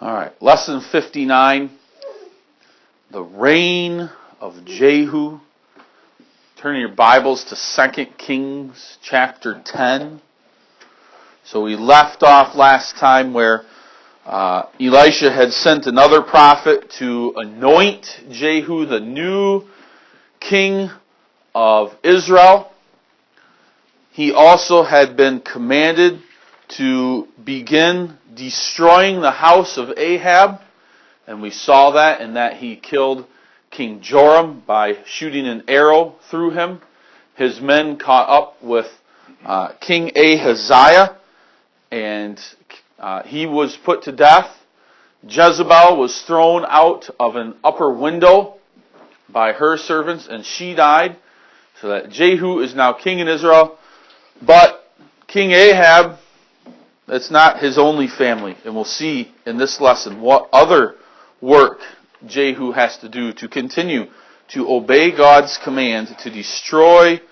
All right, lesson 59, the reign of Jehu. Turn your Bibles to 2 Kings chapter 10. So we left off last time where Elisha had sent another prophet to anoint Jehu, the new king of Israel. He also had been commanded to begin destroying the house of Ahab. And we saw that in that he killed King Joram by shooting an arrow through him. His men caught up with King Ahaziah, and he was put to death. Jezebel was thrown out of an upper window by her servants, and she died. So that Jehu is now king in Israel. But King Ahab, that's not his only family. And we'll see in this lesson what other work Jehu has to do to continue to obey God's command to destroy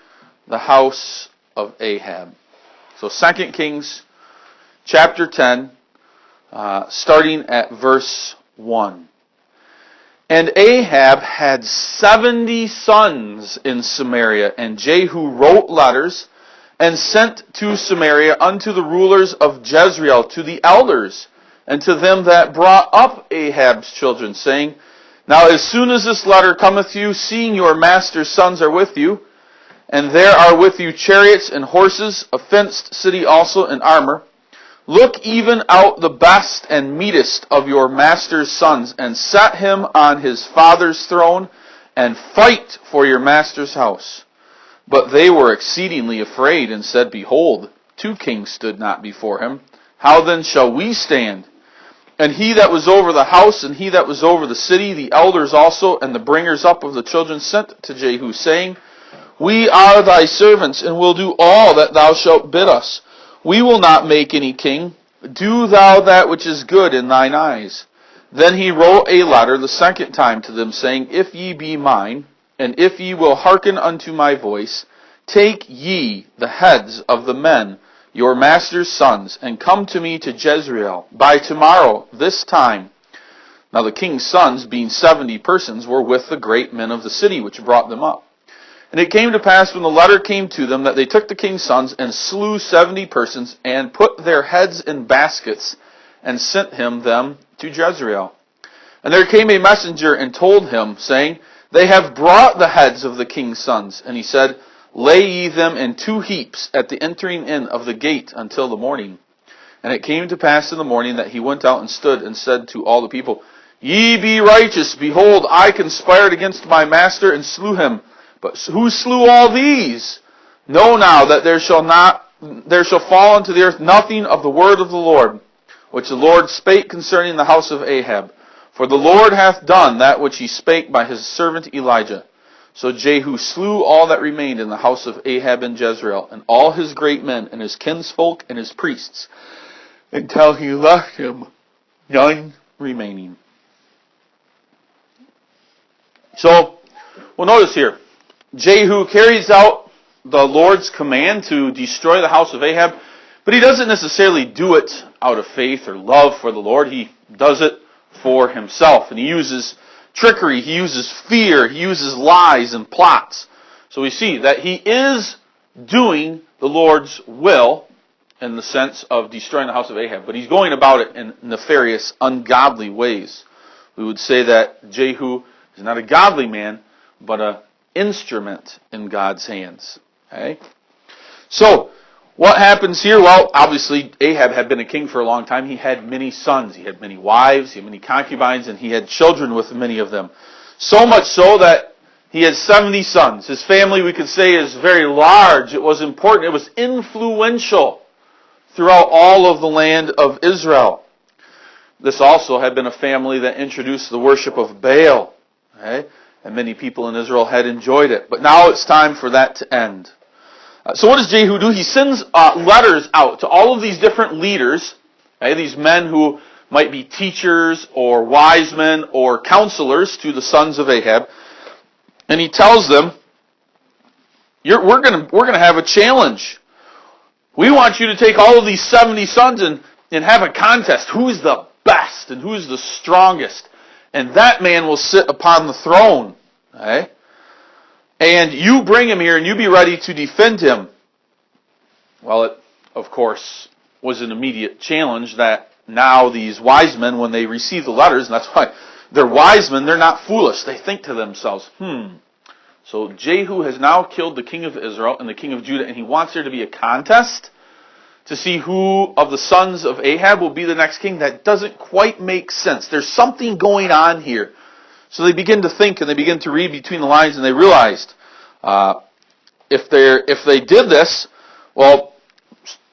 the house of Ahab. So 2 Kings chapter 10, starting at verse 1. And Ahab had 70 sons in Samaria, and Jehu wrote letters and sent to Samaria unto the rulers of Jezreel, to the elders, and to them that brought up Ahab's children, saying, Now as soon as this letter cometh you, seeing your master's sons are with you, and there are with you chariots and horses, a fenced city also in armor, look even out the best and meetest of your master's sons, and set him on his father's throne, and fight for your master's house. But they were exceedingly afraid, and said, Behold, 2 kings stood not before him. How then shall we stand? And he that was over the house, and he that was over the city, the elders also, and the bringers up of the children, sent to Jehu, saying, We are thy servants, and will do all that thou shalt bid us. We will not make any king. Do thou that which is good in thine eyes. Then he wrote a letter the second time to them, saying, If ye be mine, and if ye will hearken unto my voice, take ye the heads of the men, your master's sons, and come to me to Jezreel by tomorrow, this time. Now the king's sons, being 70 persons, were with the great men of the city, which brought them up. And it came to pass, when the letter came to them, that they took the king's sons, and slew 70 persons, and put their heads in baskets, and sent them to Jezreel. And there came a messenger, and told him, saying, They have brought the heads of the king's sons. And he said, Lay ye them in 2 heaps at the entering in of the gate until the morning. And it came to pass in the morning that he went out and stood, and said to all the people, Ye be righteous. Behold, I conspired against my master, and slew him. But who slew all these? Know now that there shall fall unto the earth nothing of the word of the Lord, which the Lord spake concerning the house of Ahab. For the Lord hath done that which he spake by his servant Elijah. So Jehu slew all that remained in the house of Ahab in Jezreel, and all his great men, and his kinsfolk, and his priests, until he left him none remaining. So, we'll notice here, Jehu carries out the Lord's command to destroy the house of Ahab, but he doesn't necessarily do it out of faith or love for the Lord. He does it for himself. And he uses trickery, he uses fear, he uses lies and plots. So we see that he is doing the Lord's will in the sense of destroying the house of Ahab, but he's going about it in nefarious, ungodly ways. We would say that Jehu is not a godly man, but an instrument in God's hands. Okay? So, what happens here? Well, obviously, Ahab had been a king for a long time. He had many sons. He had many wives. He had many concubines. And he had children with many of them. So much so that he had 70 sons. His family, we could say, is very large. It was important. It was influential throughout all of the land of Israel. This also had been a family that introduced the worship of Baal. Okay? And many people in Israel had enjoyed it. But now it's time for that to end. So what does Jehu do? He sends letters out to all of these different leaders, okay, these men who might be teachers or wise men or counselors to the sons of Ahab, and he tells them, we're going to have a challenge. We want you to take all of these 70 sons and have a contest. Who is the best and who's the strongest. And that man will sit upon the throne. Okay? And you bring him here and you be ready to defend him. Well, it, of course, was an immediate challenge that now these wise men, when they receive the letters, and that's why they're wise men, they're not foolish. They think to themselves, so Jehu has now killed the king of Israel and the king of Judah, and he wants there to be a contest to see who of the sons of Ahab will be the next king. That doesn't quite make sense. There's something going on here. So they begin to think and they begin to read between the lines, and they realized if they did this, well,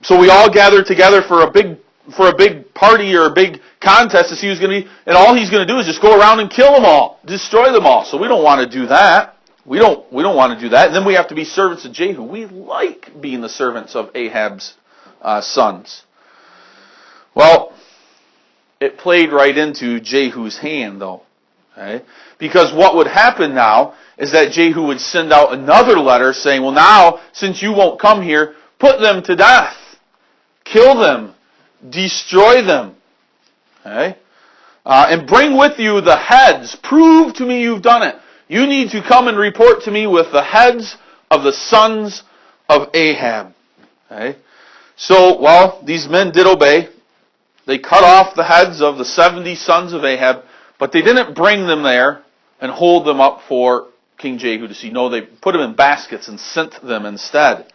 so we all gather together for a big party or a big contest to see who's going to be, and all he's going to do is just go around and kill them all, destroy them all. So we don't want to do that. We don't want to do that. And then we have to be servants of Jehu. We like being the servants of Ahab's sons. Well, it played right into Jehu's hand, though. Okay? Because what would happen now is that Jehu would send out another letter saying, well, now, since you won't come here, put them to death. Kill them. Destroy them. Okay? And bring with you the heads. Prove to me you've done it. You need to come and report to me with the heads of the sons of Ahab. Okay? So, well, these men did obey. They cut off the heads of the 70 sons of Ahab, but they didn't bring them there and hold them up for King Jehu to see. No, they put them in baskets and sent them instead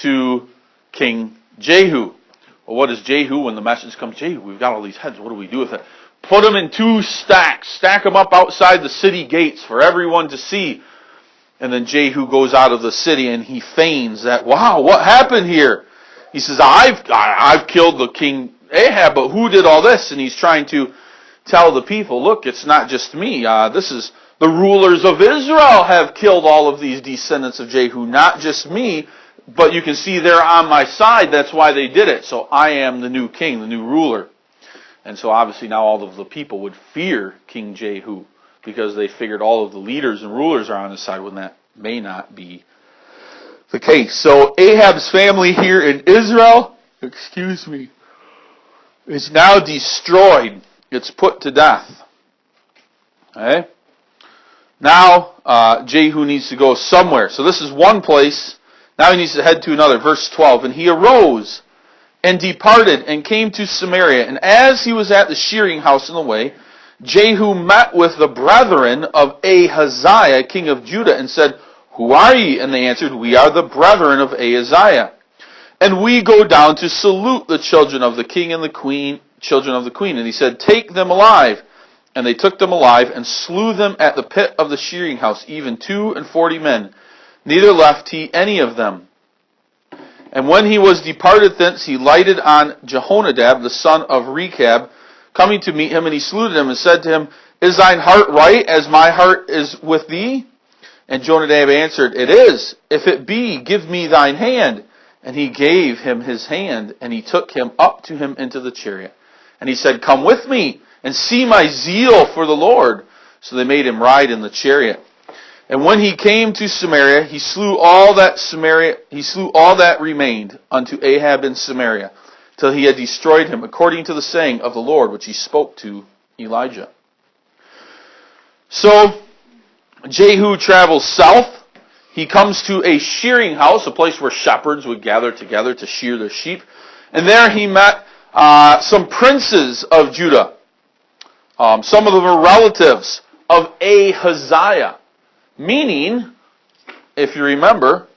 to King Jehu. Well, what does Jehu, when the message comes, Jehu, we've got all these heads, what do we do with it? Put them in 2 stacks. Stack them up outside the city gates for everyone to see. And then Jehu goes out of the city and he feigns that, wow, what happened here? He says, I've killed the king Ahab, but who did all this? And he's trying to tell the people, look, it's not just me. This is the rulers of Israel have killed all of these descendants of Jehu, not just me. But you can see they're on my side. That's why they did it. So I am the new king, the new ruler. And so obviously now all of the people would fear King Jehu because they figured all of the leaders and rulers are on his side when that may not be the case. So Ahab's family here in Israel, is now destroyed. It's put to death. Okay? Now Jehu needs to go somewhere. So this is one place. Now he needs to head to another. Verse 12. And he arose and departed and came to Samaria. And as he was at the shearing house in the way, Jehu met with the brethren of Ahaziah, king of Judah, and said, Who are ye? And they answered, We are the brethren of Ahaziah. And we go down to salute the children of the king and the queen, children of the queen. And he said, Take them alive. And they took them alive and slew them at the pit of the shearing house, even 42 men. Neither left he any of them. And when he was departed thence, he lighted on Jehonadab, the son of Rechab, coming to meet him, and he saluted him and said to him, Is thine heart right, as my heart is with thee? And Jonadab answered, It is. If it be, give me thine hand. And he gave him his hand, and he took him up to him into the chariot. And he said, Come with me, and see my zeal for the Lord. So they made him ride in the chariot. And when he came to Samaria, he slew all that remained unto Ahab in Samaria, till he had destroyed him, according to the saying of the Lord, which he spoke to Elijah. So Jehu travels south. He comes to a shearing house, a place where shepherds would gather together to shear their sheep. And there he met some princes of Judah. Some of them are relatives of Ahaziah. Meaning, if you remember,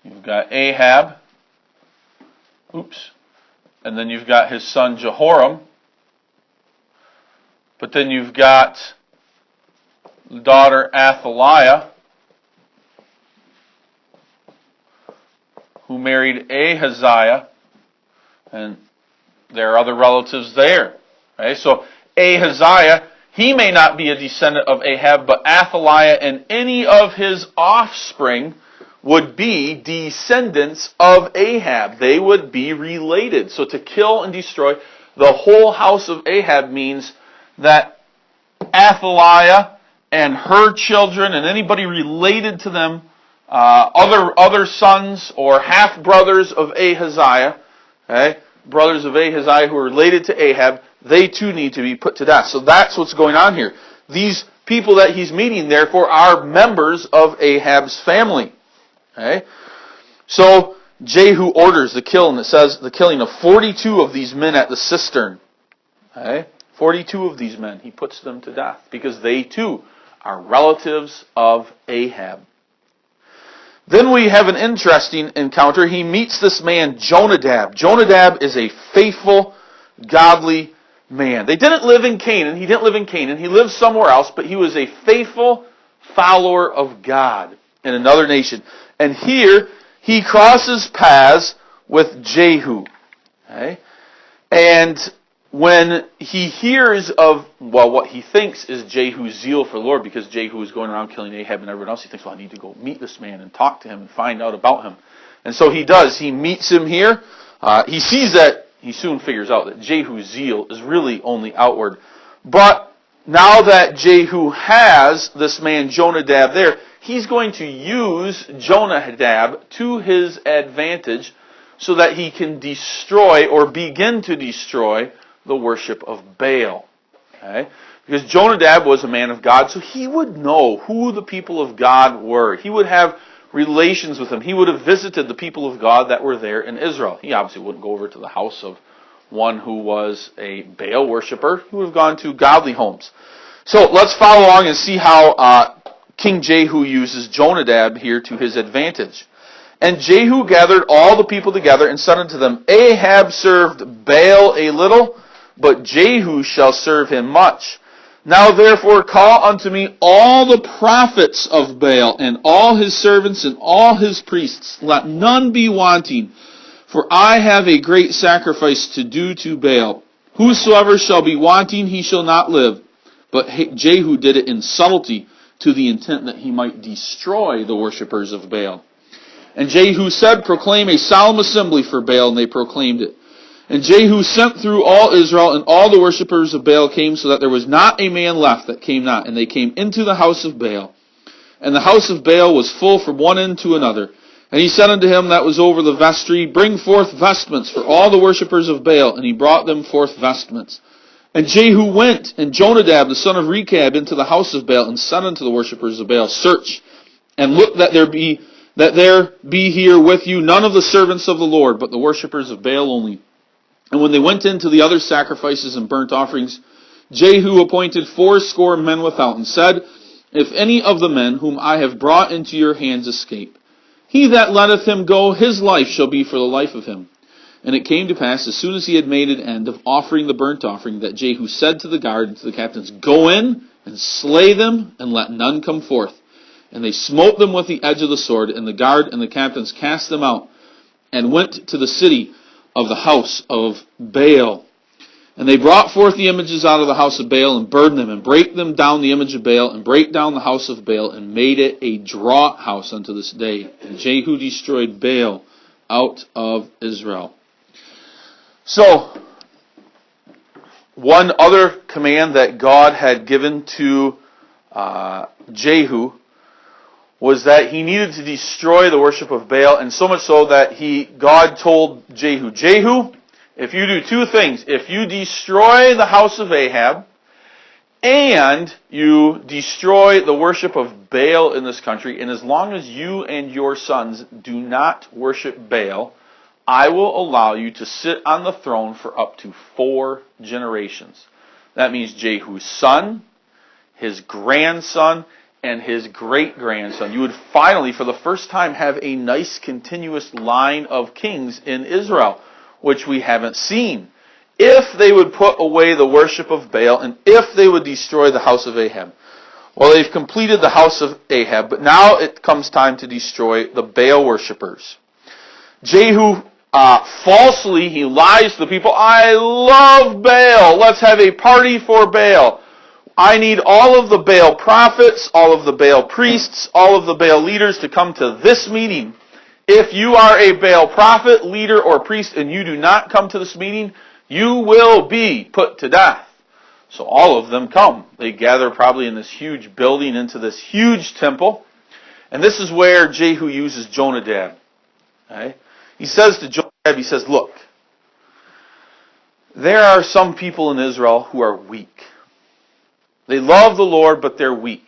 you've got Ahab, and then you've got his son Jehoram, but then you've got daughter Athaliah, who married Ahaziah, and there are other relatives there. Okay? So Ahaziah, he may not be a descendant of Ahab, but Athaliah and any of his offspring would be descendants of Ahab. They would be related. So to kill and destroy the whole house of Ahab means that Athaliah and her children and anybody related to them, other sons or half-brothers of Ahaziah, okay, brothers of Ahaziah who are related to Ahab, they too need to be put to death. So that's what's going on here. These people that he's meeting, therefore, are members of Ahab's family. Okay? So Jehu orders the killing. It says the killing of 42 of these men at the cistern. Okay? 42 of these men. He puts them to death because they too are relatives of Ahab. Then we have an interesting encounter. He meets this man, Jonadab. Jonadab is a faithful, godly man. They didn't live in Canaan. He didn't live in Canaan. He lived somewhere else, but he was a faithful follower of God in another nation. And here, he crosses paths with Jehu. Okay? And when he hears of, what he thinks is Jehu's zeal for the Lord, because Jehu is going around killing Ahab and everyone else, he thinks, I need to go meet this man and talk to him and find out about him. And so he does. He meets him here. He sees that, he soon figures out that Jehu's zeal is really only outward. But now that Jehu has this man Jonadab there, he's going to use Jonadab to his advantage so that he can destroy or begin to destroy the worship of Baal. Okay? Because Jonadab was a man of God, so he would know who the people of God were. He would have relations with them. He would have visited the people of God that were there in Israel. He obviously wouldn't go over to the house of one who was a Baal worshiper. He would have gone to godly homes. So let's follow along and see how King Jehu uses Jonadab here to his advantage. And Jehu gathered all the people together and said unto them, Ahab served Baal a little, but Jehu shall serve him much. Now therefore call unto me all the prophets of Baal, and all his servants, and all his priests. Let none be wanting, for I have a great sacrifice to do to Baal. Whosoever shall be wanting, he shall not live. But Jehu did it in subtlety, to the intent that he might destroy the worshippers of Baal. And Jehu said, Proclaim a solemn assembly for Baal, and they proclaimed it. And Jehu sent through all Israel, and all the worshippers of Baal came, so that there was not a man left that came not. And they came into the house of Baal. And the house of Baal was full from one end to another. And he said unto him that was over the vestry, Bring forth vestments for all the worshippers of Baal. And he brought them forth vestments. And Jehu went, and Jonadab the son of Rechab, into the house of Baal, and said unto the worshippers of Baal, Search, and look that there be here with you none of the servants of the Lord, but the worshippers of Baal only. And when they went into the other sacrifices and burnt offerings, Jehu appointed 80 men without, and said, If any of the men whom I have brought into your hands escape, he that letteth him go, his life shall be for the life of him. And it came to pass, as soon as he had made an end of offering the burnt offering, that Jehu said to the guard and to the captains, Go in and slay them, and let none come forth. And they smote them with the edge of the sword, and the guard and the captains cast them out, and went to the city of the house of Baal. And they brought forth the images out of the house of Baal, and burned them, and brake them down the image of Baal, and brake down the house of Baal, and made it a draught house unto this day. And Jehu destroyed Baal out of Israel. So, one other command that God had given to Jehu was that he needed to destroy the worship of Baal, and so much so that God told Jehu, Jehu, if you do two things, if you destroy the house of Ahab, and you destroy the worship of Baal in this country, and as long as you and your sons do not worship Baal, I will allow you to sit on the throne for up to 4 generations. That means Jehu's son, his grandson, and his great-grandson. You would finally, for the first time, have a nice continuous line of kings in Israel, which we haven't seen. If they would put away the worship of Baal, and if they would destroy the house of Ahab. Well, they've completed the house of Ahab, but now it comes time to destroy the Baal worshippers. Jehu falsely, he lies to the people, I love Baal, let's have a party for Baal. I need all of the Baal prophets, all of the Baal priests, all of the Baal leaders to come to this meeting. If you are a Baal prophet, leader, or priest, and you do not come to this meeting, you will be put to death. So all of them come. They gather probably in this huge building into this huge temple. And this is where Jehu uses Jonadab. Okay? He says to Jonadab, he says, Look, there are some people in Israel who are weak. They love the Lord, but they're weak.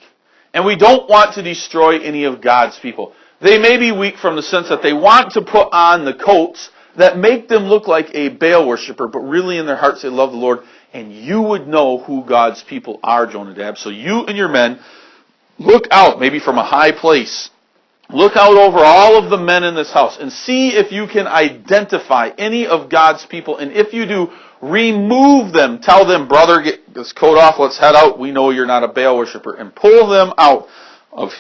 And we don't want to destroy any of God's people. They may be weak from the sense that they want to put on the coats that make them look like a Baal worshiper, but really in their hearts they love the Lord. And you would know who God's people are, Jonadab. So you and your men, look out, maybe from a high place. Look out over all of the men in this house and see if you can identify any of God's people. And if you do, remove them. Tell them, brother, get this coat off, let's head out. We know you're not a Baal worshiper. And pull them out of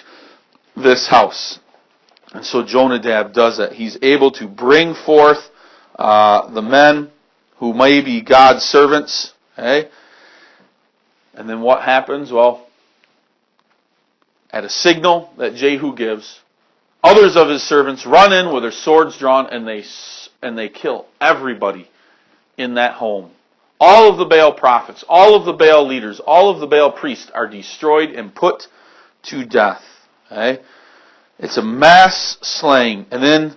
this house. And so Jonadab does that. He's able to bring forth the men who may be God's servants. Okay? And then what happens? Well, at a signal that Jehu gives, others of his servants run in with their swords drawn and they kill everybody in that home. All of the Baal prophets, all of the Baal leaders, all of the Baal priests are destroyed and put to death. Okay? It's a mass slaying. And then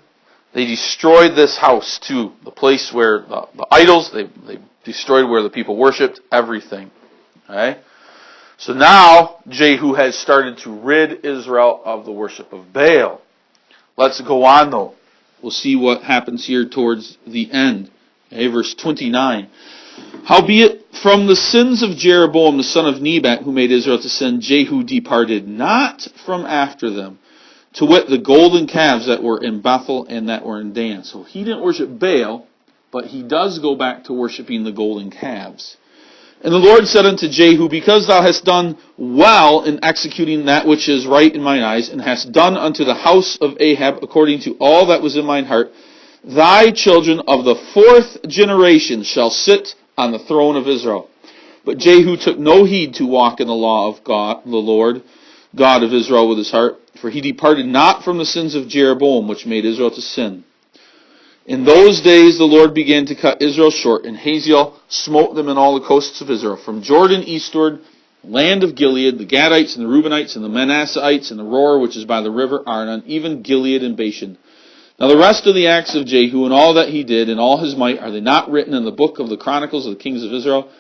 they destroyed this house too. The place where the idols, they destroyed where the people worshipped, everything. Okay? So now Jehu has started to rid Israel of the worship of Baal. Let's go on though. We'll see what happens here towards the end. Okay, verse 29. Howbeit from the sins of Jeroboam the son of Nebat, who made Israel to sin, Jehu departed not from after them, to wit the golden calves that were in Bethel and that were in Dan. So he didn't worship Baal, but he does go back to worshiping the golden calves. And the Lord said unto Jehu, because thou hast done well in executing that which is right in mine eyes, and hast done unto the house of Ahab according to all that was in mine heart, thy children of the fourth generation shall sit on the throne of Israel. But Jehu took no heed to walk in the law of God, the Lord, God of Israel, with his heart, for he departed not from the sins of Jeroboam, which made Israel to sin. In those days the Lord began to cut Israel short, and Hazael smote them in all the coasts of Israel, from Jordan eastward, land of Gilead, the Gadites and the Reubenites and the Manasseites and the Roer, which is by the river Arnon, even Gilead and Bashan. Now the rest of the acts of Jehu and all that he did and all his might, are they not written in the book of the Chronicles of the kings of Israel?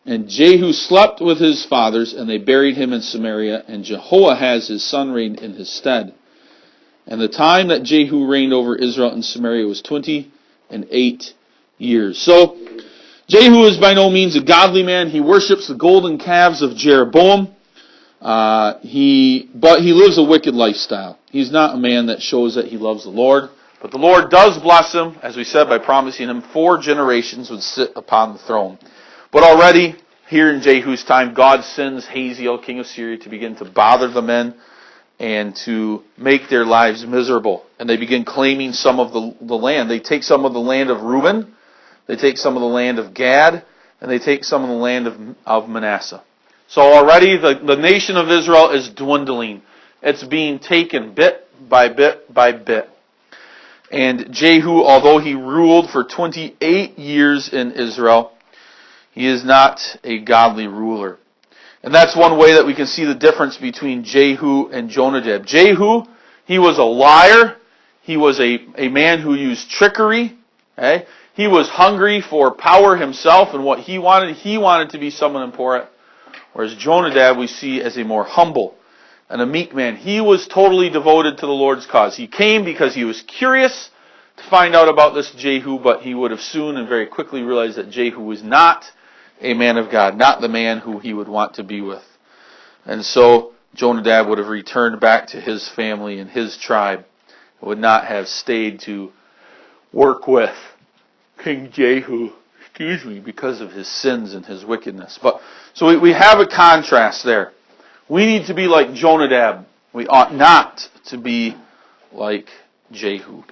And Jehu slept with his fathers, and they buried him in Samaria, and Jehoahaz his son reigned in his stead. And the time that Jehu reigned over Israel in Samaria was 28 years. So, Jehu is by no means a godly man. He worships the golden calves of Jeroboam. But he lives a wicked lifestyle. He's not a man that shows that he loves the Lord. But the Lord does bless him, as we said, by promising him 4 generations would sit upon the throne. But already, here in Jehu's time, God sends Hazael, king of Syria, to begin to bother the men and to make their lives miserable. And they begin claiming some of the land. They take some of the land of Reuben, they take some of the land of Gad, and they take some of the land of Manasseh. So already the nation of Israel is dwindling. It's being taken bit by bit by bit. And Jehu, although he ruled for 28 years in Israel, he is not a godly ruler. And that's one way that we can see the difference between Jehu and Jonadab. Jehu, he was a liar. He was a man who used trickery. Okay? He was hungry for power himself and what he wanted. He wanted to be someone important. Whereas Jonadab we see as a more humble and a meek man. He was totally devoted to the Lord's cause. He came because he was curious to find out about this Jehu, but he would have soon and very quickly realized that Jehu was not a man of God, not the man who he would want to be with. And so Jonadab would have returned back to his family and his tribe, would not have stayed to work with King Jehu, because of his sins and his wickedness. But so we have a contrast there. We need to be like Jonadab. We ought not to be like Jehu.